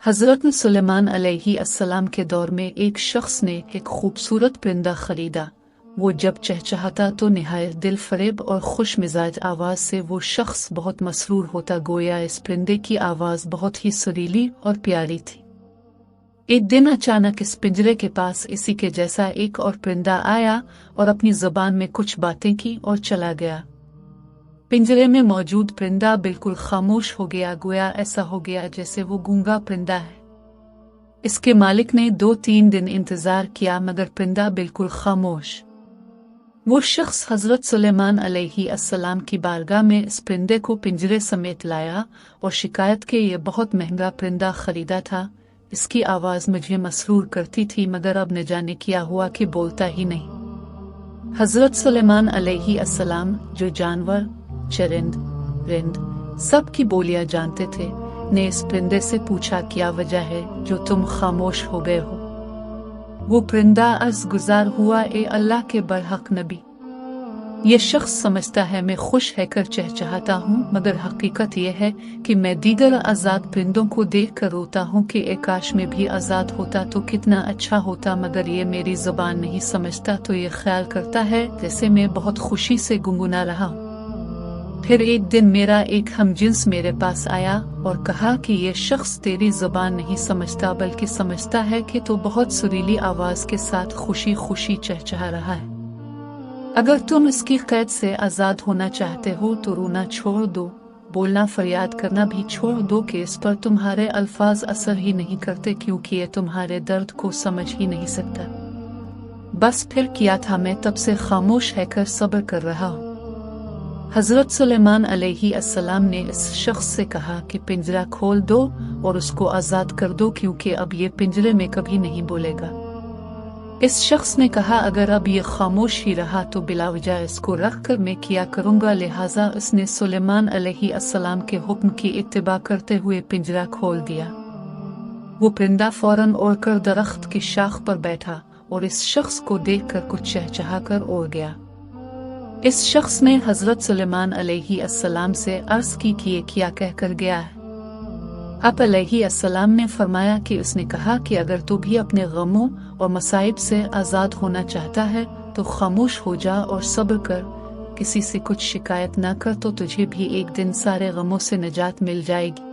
हज़रत सुलेमान अलैहिस्सलाम के दौर में एक शख्स ने एक खूबसूरत परिंदा खरीदा। वो जब चहचहाता तो निहायत दिल फरेब और खुश मिजाज आवाज़ से वो शख्स बहुत मसरूर होता, गोया इस परिंदे की आवाज़ बहुत ही सुरीली और प्यारी थी। एक दिन अचानक इस पिंजरे के पास इसी के जैसा एक और परिंदा आया और अपनी ज़बान में कुछ बातें की और चला गया। पिंजरे में मौजूद परिंदा बिल्कुल खामोश हो गया, गोया ऐसा हो गया जैसे वो गूंगा परिंदा है। इसके मालिक ने 2-3 दिन इंतजार किया मगर परिंदा बिल्कुल खामोश। वो शख्स हज़रत सुलेमान अलैहिस्सलाम की बारगाह में इस परिंदे को पिंजरे समेत लाया और शिकायत के ये बहुत महंगा परिंदा खरीदा था, इसकी आवाज़ मुझे मसरूर करती थी मगर अब न जाने क्या हुआ कि बोलता ही नहीं। हज़रत सुलेमान अलैहिस्सलाम जो जानवर, चरिंद, रिंद सब की बोलियां जानते थे, ने इस परिंदे से पूछा, क्या वजह है जो तुम खामोश हो गए हो? वो परिंदा अर्ज़ गुजार हुआ, ए अल्लाह के बरहक नबी, ये शख्स समझता है मैं खुश है कर चहचहाता हूँ, मगर हकीकत यह है कि मैं दीगर आज़ाद परिंदों को देख कर रोता हूँ कि काश में भी आज़ाद होता तो कितना अच्छा होता, मगर ये मेरी ज़ुबान नहीं समझता तो ये ख्याल करता है जैसे मैं बहुत खुशी से गुनगुना रहा हूँ। फिर एक दिन मेरा एक हमजिन्स मेरे पास आया और कहा कि ये शख्स तेरी ज़ुबान नहीं समझता बल्कि समझता है कि तो बहुत सुरीली आवाज़ के साथ खुशी खुशी चहचहा रहा है। अगर तुम इसकी कैद से आज़ाद होना चाहते हो तो रोना छोड़ दो, बोलना फरियाद करना भी छोड़ दो कि इस पर तुम्हारे अल्फाज असर ही नहीं करते, क्योंकि ये तुम्हारे दर्द को समझ ही नहीं सकता। बस फिर किया था, मैं तब से खामोश है कर सब्र कर रहा हूँ। हज़रत सुलेमान अलैहिस्सलाम ने इस शख्स से कहा कि पिंजरा खोल दो और उसको आज़ाद कर दो, क्योंकि अब ये पिंजरे में कभी नहीं बोलेगा। इस शख्स ने कहा, अगर अब ये खामोश ही रहा तो बिलावजह इसको रख कर मैं किया करूँगा। लिहाजा उसने सुलेमान अलैहिस्सलाम के हुक्म की इत्तिबा करते हुए पिंजरा खोल दिया। वो परिंदा फौरन उड़कर दरख्त की शाख पर बैठा और इस शख्स को देखकर कुछ चहचहा कर उड़ गया। इस शख्स ने हज़रत सुलेमान अलैहिस्सलाम से अर्ज़ की कि ये क्या कहकर गया है? आप अलैहिस्सलाम ने फरमाया कि उसने कहा कि अगर तू भी अपने गमों और मसाइब से आज़ाद होना चाहता है तो खामोश हो जा और सब्र कर, किसी से कुछ शिकायत ना कर तो तुझे भी एक दिन सारे गमों से निजात मिल जाएगी।